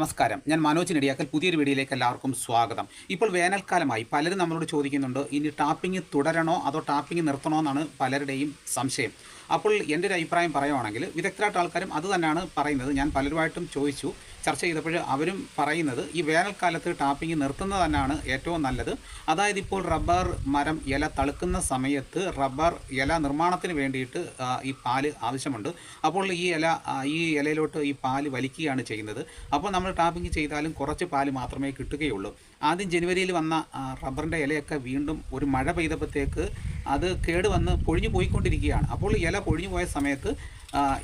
നമസ്കാരം. ഞാൻ മനോജ് നെടിയാക്കൽ. പുതിയൊരു വീഡിയോയിലേക്ക് എല്ലാവർക്കും സ്വാഗതം. ഇപ്പോൾ വേനൽക്കാലമായി പലരും നമ്മളോട് ചോദിക്കുന്നുണ്ട്, ഇനി ടാപ്പിംഗ് തുടരണോ അതോ ടാപ്പിംഗ് നിർത്തണോ എന്നാണ് പലരുടെയും സംശയം. അപ്പോൾ എൻ്റെ ഒരു അഭിപ്രായം പറയുവാണെങ്കിൽ വിദഗ്ധരായിട്ട് ആൾക്കാരും അത് തന്നെയാണ് പറയുന്നത്. ഞാൻ പലരുമായിട്ടും ചോദിച്ചു, ചർച്ച ചെയ്തപ്പോൾ അവരും പറയുന്നത് ഈ വേനൽക്കാലത്ത് ടാപ്പിംഗ് നിർത്തുന്നത് തന്നെയാണ് ഏറ്റവും നല്ലത്. അതായത് ഇപ്പോൾ റബ്ബർ മരം ഇല തളുക്കുന്ന സമയത്ത് റബ്ബർ ഇല നിർമ്മാണത്തിന് വേണ്ടിയിട്ട് ഈ പാല് ആവശ്യമുണ്ട്. അപ്പോൾ ഈ ഇലയിലോട്ട് ഈ പാല് വലിക്കുകയാണ് ചെയ്യുന്നത്. അപ്പോൾ നമ്മൾ ടാപ്പിംഗ് ചെയ്താലും കുറച്ച് പാല് മാത്രമേ കിട്ടുകയുള്ളൂ. ആദ്യം ജനുവരിയിൽ വന്ന റബ്ബറിൻ്റെ ഇലയൊക്കെ വീണ്ടും ഒരു മഴ പെയ്തപ്പോഴത്തേക്ക് അത് കേടുവന്ന് പൊഴിഞ്ഞു പോയിക്കൊണ്ടിരിക്കുകയാണ്. അപ്പോൾ ഇല പൊഴിഞ്ഞു പോയ സമയത്ത്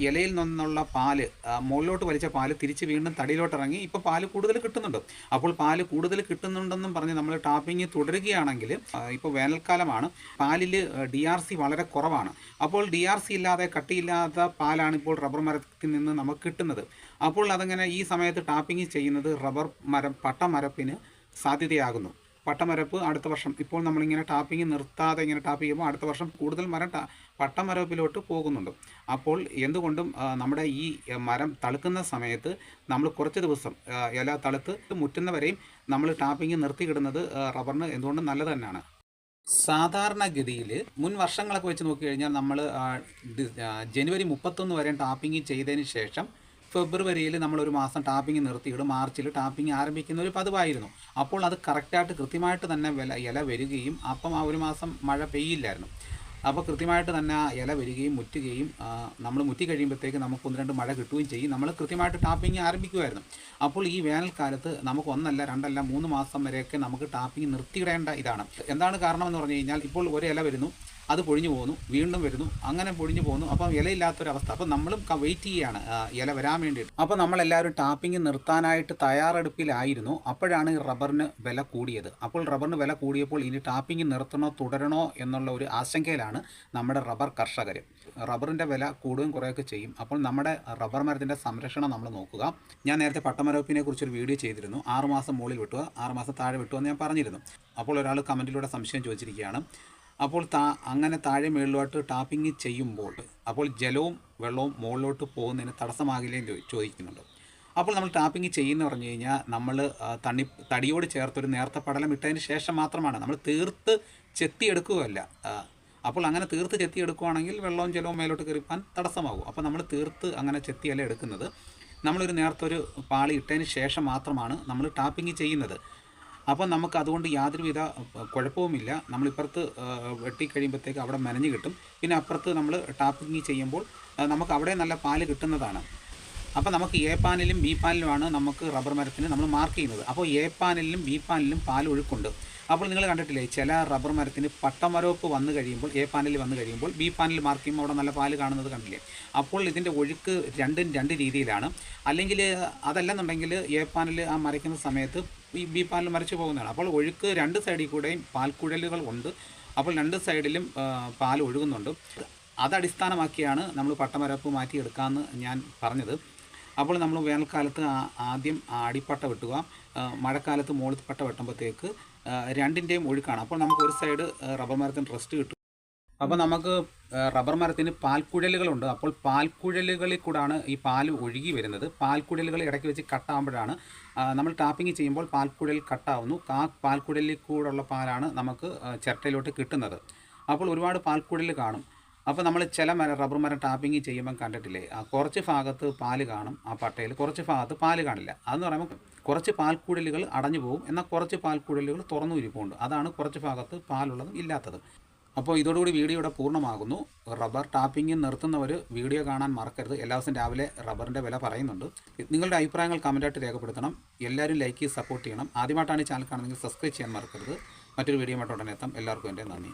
ഇലയിൽ നിന്നുള്ള പാല് മുകളിലോട്ട് വലിച്ച പാല് തിരിച്ച് വീണ്ടും തടിയിലോട്ടിറങ്ങി ഇപ്പോൾ പാല് കൂടുതൽ കിട്ടുന്നുണ്ട്. അപ്പോൾ പാല് കൂടുതൽ കിട്ടുന്നുണ്ടെന്നും പറഞ്ഞ് നമ്മൾ ടാപ്പിംഗ് തുടരുകയാണെങ്കിൽ ഇപ്പോൾ വേനൽക്കാലമാണ്, പാലിൽ DRC വളരെ കുറവാണ്. അപ്പോൾ DRC ഇല്ലാതെ കട്ടിയില്ലാത്ത പാലാണ് ഇപ്പോൾ റബ്ബർ മരത്തിൽ നിന്ന് നമുക്ക് കിട്ടുന്നത്. അപ്പോൾ അതങ്ങനെ ഈ സമയത്ത് ടാപ്പിംഗ് ചെയ്യുന്നത് റബ്ബർ മരം പട്ടമരപ്പിന് സാധ്യതയാകുന്നു. പട്ടമരപ്പ് അടുത്ത വർഷം, ഇപ്പോൾ നമ്മളിങ്ങനെ ടാപ്പിംഗ് നിർത്താതെ ഇങ്ങനെ ടാപ്പ് ചെയ്യുമ്പോൾ അടുത്ത വർഷം കൂടുതൽ മരം പട്ടമരപ്പിലോട്ട് പോകുന്നുണ്ട്. അപ്പോൾ എന്തുകൊണ്ടും നമ്മുടെ ഈ മരം തളുക്കുന്ന സമയത്ത് നമ്മൾ കുറച്ച് ദിവസം ഇല തളുത്ത് മുറ്റുന്നവരെയും നമ്മൾ ടാപ്പിംഗ് നിർത്തിയിടുന്നത് റബ്ബറിന് എന്തുകൊണ്ടും നല്ലത് തന്നെയാണ്. സാധാരണഗതിയിൽ മുൻ വർഷങ്ങളൊക്കെ വെച്ച് നോക്കിക്കഴിഞ്ഞാൽ നമ്മൾ ജനുവരി 31 വരെ ടാപ്പിംഗ് ചെയ്തതിന് ശേഷം ഫെബ്രുവരിയിൽ നമ്മളൊരു മാസം ടാപ്പിംഗ് നിർത്തിയിടും, മാർച്ചിൽ ടാപ്പിംഗ് ആരംഭിക്കുന്ന ഒരു പതിവായിരുന്നു. അപ്പോൾ അത് കറക്റ്റായിട്ട് കൃത്യമായിട്ട് തന്നെ ഇല വരികയും അപ്പം ആ ഒരു മാസം മഴ പെയ്യില്ലായിരുന്നു. അപ്പോൾ കൃത്യമായിട്ട് തന്നെ ഇല വരികയും മുറ്റുകയും നമ്മൾ മുറ്റി കഴിയുമ്പോഴത്തേക്ക് നമുക്ക് 1-2 മഴ കിട്ടുകയും ചെയ്യും. നമ്മൾ കൃത്യമായിട്ട് ടാപ്പിംഗ് ആരംഭിക്കുമായിരുന്നു. അപ്പോൾ ഈ വേനൽക്കാലത്ത് നമുക്ക് 1 അല്ല 2 അല്ല 3 മാസം വരെയൊക്കെ നമുക്ക് ടാപ്പിംഗ് നിർത്തിയിടേണ്ട ഇതാണ്. എന്താണ് കാരണമെന്ന് പറഞ്ഞു കഴിഞ്ഞാൽ, ഇപ്പോൾ ഒരു ഇല വരുന്നു, അത് പൊഴിഞ്ഞു പോകുന്നു, വീണ്ടും വരുന്നു, അങ്ങനെ പൊഴിഞ്ഞു പോകുന്നു. അപ്പം ഇലയില്ലാത്തൊരവസ്ഥ. അപ്പം നമ്മളും വെയിറ്റ് ചെയ്യുകയാണ് ഇല വരാൻ വേണ്ടിയിട്ട്. അപ്പോൾ നമ്മളെല്ലാവരും ടാപ്പിംഗ് നിർത്താനായിട്ട് തയ്യാറെടുപ്പിലായിരുന്നു. അപ്പോഴാണ് റബ്ബറിന് വില കൂടിയത്. അപ്പോൾ റബ്ബറിന് വില കൂടിയപ്പോൾ ഇനി ടാപ്പിംഗ് നിർത്തണോ തുടരണോ എന്നുള്ള ഒരു ആശങ്കയിലാണ് നമ്മുടെ റബ്ബർ കർഷകർ. റബ്ബറിൻ്റെ വില കൂടുകയും കുറയൊക്കെ ചെയ്യും. അപ്പോൾ നമ്മുടെ റബ്ബർ മരത്തിൻ്റെ സംരക്ഷണം നമ്മൾ നോക്കുക. ഞാൻ നേരത്തെ പട്ടമരപ്പിനെ കുറിച്ചൊരു വീഡിയോ ചെയ്തിരുന്നു. 6 മാസം മുകളിൽ വെട്ടുക, 6 മാസം താഴെ വെട്ടുക എന്ന് ഞാൻ പറഞ്ഞിരുന്നു. അപ്പോൾ ഒരാൾ കമൻറ്റിലൂടെ സംശയം ചോദിച്ചിരിക്കുകയാണ്. അപ്പോൾ അങ്ങനെ താഴെ മുകളിലോട്ട് ടാപ്പിംഗ് ചെയ്യുമ്പോൾ അപ്പോൾ ജലവും വെള്ളവും മുകളിലോട്ട് പോകുന്നതിന് തടസ്സമാകില്ലെന്ന് ചോദിക്കുന്നുണ്ട്. അപ്പോൾ നമ്മൾ ടാപ്പിംഗ് ചെയ്യുന്ന പറഞ്ഞു കഴിഞ്ഞാൽ നമ്മൾ തടിയോട് ചേർത്തൊരു നേർത്ത പടലം ഇട്ടതിന് ശേഷം മാത്രമാണ്, നമ്മൾ തീർത്ത് ചെത്തിയെടുക്കുകയല്ല. അപ്പോൾ അങ്ങനെ തീർത്ത് ചെത്തിയെടുക്കുകയാണെങ്കിൽ വെള്ളവും ജലവും മേലോട്ട് കയറിപ്പാൻ തടസ്സമാകും. അപ്പോൾ നമ്മൾ തീർത്ത് അങ്ങനെ ചെത്തിയല്ല എടുക്കുന്നത്. നമ്മളൊരു നേർത്തൊരു പാളി ഇട്ടതിന് ശേഷം മാത്രമാണ് നമ്മൾ ടാപ്പിംഗ് ചെയ്യുന്നത്. അപ്പോൾ നമുക്ക് അതുകൊണ്ട് യാതൊരുവിധ കുഴപ്പവുമില്ല. നമ്മളിപ്പുറത്ത് വെട്ടിക്കഴിയുമ്പോഴത്തേക്ക് അവിടെ മെനഞ്ഞ് കിട്ടും. പിന്നെ അപ്പുറത്ത് നമ്മൾ ടാപ്പിംഗ് ചെയ്യുമ്പോൾ നമുക്ക് അവിടെ നല്ല പാല് കിട്ടുന്നതാണ്. അപ്പോൾ നമുക്ക് A പാനലിലും B പാനലിലുമാണ് നമുക്ക് റബ്ബർ മരത്തിന് നമ്മൾ മാർക്ക് ചെയ്യുന്നത്. അപ്പോൾ A പാനലിലും B പാനലിലും പാൽ ഒഴുക്കുണ്ട്. അപ്പോൾ നിങ്ങൾ കണ്ടിട്ടില്ലേ, ചില റബ്ബർ മരത്തിന് പട്ടമരപ്പ് വന്നു കഴിയുമ്പോൾ A പാനലിൽ വന്നു കഴിയുമ്പോൾ B പാനലിൽ മാർക്ക് ചെയ്യുമ്പോൾ അവിടെ നല്ല പാല് കാണുന്നത് കണ്ടില്ലേ. അപ്പോൾ ഇതിൻ്റെ ഒഴുക്ക് രണ്ടും രണ്ട് രീതിയിലാണ്. അല്ലെങ്കിൽ അതല്ലെന്നുണ്ടെങ്കിൽ A പാനൽ ആ മരയ്ക്കുന്ന സമയത്ത് ഈ B പാനൽ മരച്ച് പോകുന്നതാണ്. അപ്പോൾ ഒഴുക്ക് രണ്ട് സൈഡിൽ കൂടെയും പാൽക്കുഴലുകൾ ഉണ്ട്. അപ്പോൾ രണ്ട് സൈഡിലും പാൽ ഒഴുകുന്നുണ്ട്. അതടിസ്ഥാനമാക്കിയാണ് നമ്മൾ പട്ടമരപ്പ് മാറ്റിയെടുക്കാമെന്ന് ഞാൻ പറഞ്ഞത്. അപ്പോൾ നമ്മൾ വേനൽക്കാലത്ത് ആദ്യം അടിപ്പട്ട വെട്ടുക, മഴക്കാലത്ത് മുകളിൽ പട്ട വെട്ടുമ്പോഴത്തേക്ക് രണ്ടിൻ്റെയും ഒഴുക്കാണ്. അപ്പോൾ നമുക്ക് ഒരു സൈഡ് റബ്ബർ മരത്തിന് റെസ്റ്റ് കിട്ടും. അപ്പോൾ നമുക്ക് റബ്ബർ മരത്തിന് പാൽക്കുഴലുകളുണ്ട്. അപ്പോൾ പാൽക്കുഴലുകളിൽ കൂടാണ് ഈ പാൽ ഒഴുകി വരുന്നത്. പാൽക്കുഴലുകൾ ഇടയ്ക്ക് വെച്ച് കട്ടാകുമ്പോഴാണ് നമ്മൾ ടാപ്പിംഗ് ചെയ്യുമ്പോൾ പാൽക്കുഴൽ കട്ടാവുന്നു. ആ പാൽക്കുഴലിൽ കൂടെയുള്ള പാലാണ് നമുക്ക് ചിരട്ടയിലോട്ട് കിട്ടുന്നത്. അപ്പോൾ ഒരുപാട് പാൽക്കുഴൽ കാണും. അപ്പോൾ നമ്മൾ ചില റബ്ബർ മരം ടാപ്പിംഗ് ചെയ്യുമ്പം കണ്ടിട്ടില്ലേ, കുറച്ച് ഭാഗത്ത് പാല് കാണും ആ പട്ടയിൽ, കുറച്ച് ഭാഗത്ത് പാല് കാണില്ല. അതെന്ന് പറയുമ്പോൾ കുറച്ച് പാൽക്കുഴലുകൾ അടഞ്ഞു പോകും, എന്നാൽ കുറച്ച് പാൽക്കുഴലുകൾ തുറന്നു ഇരിപ്പുണ്ട്. അതാണ് കുറച്ച് ഭാഗത്ത് പാലുള്ളതും ഇല്ലാത്തതും. അപ്പോൾ ഇതോടുകൂടി വീഡിയോ ഇവിടെ പൂർണ്ണമാകുന്നു. റബ്ബർ ടാപ്പിംഗ് നിർത്തുന്നവർ വീഡിയോ കാണാൻ മറക്കരുത്. എല്ലാ ദിവസവും രാവിലെ റബ്ബറിൻ്റെ വില പറയുന്നുണ്ട്. നിങ്ങളുടെ അഭിപ്രായങ്ങൾ കമൻറ്റായിട്ട് രേഖപ്പെടുത്തണം. എല്ലാവരും ലൈക്ക് ചെയ്ത് സപ്പോർട്ട് ചെയ്യണം. ആദ്യമായിട്ടാണ് ഈ ചാനൽ കാണുന്നതെങ്കിൽ സബ്സ്ക്രൈബ് ചെയ്യാൻ മറക്കരുത്. മറ്റൊരു വീഡിയോ ആയിട്ട് ഉടനെ എത്താം. എല്ലാവർക്കും എൻ്റെ നന്ദി.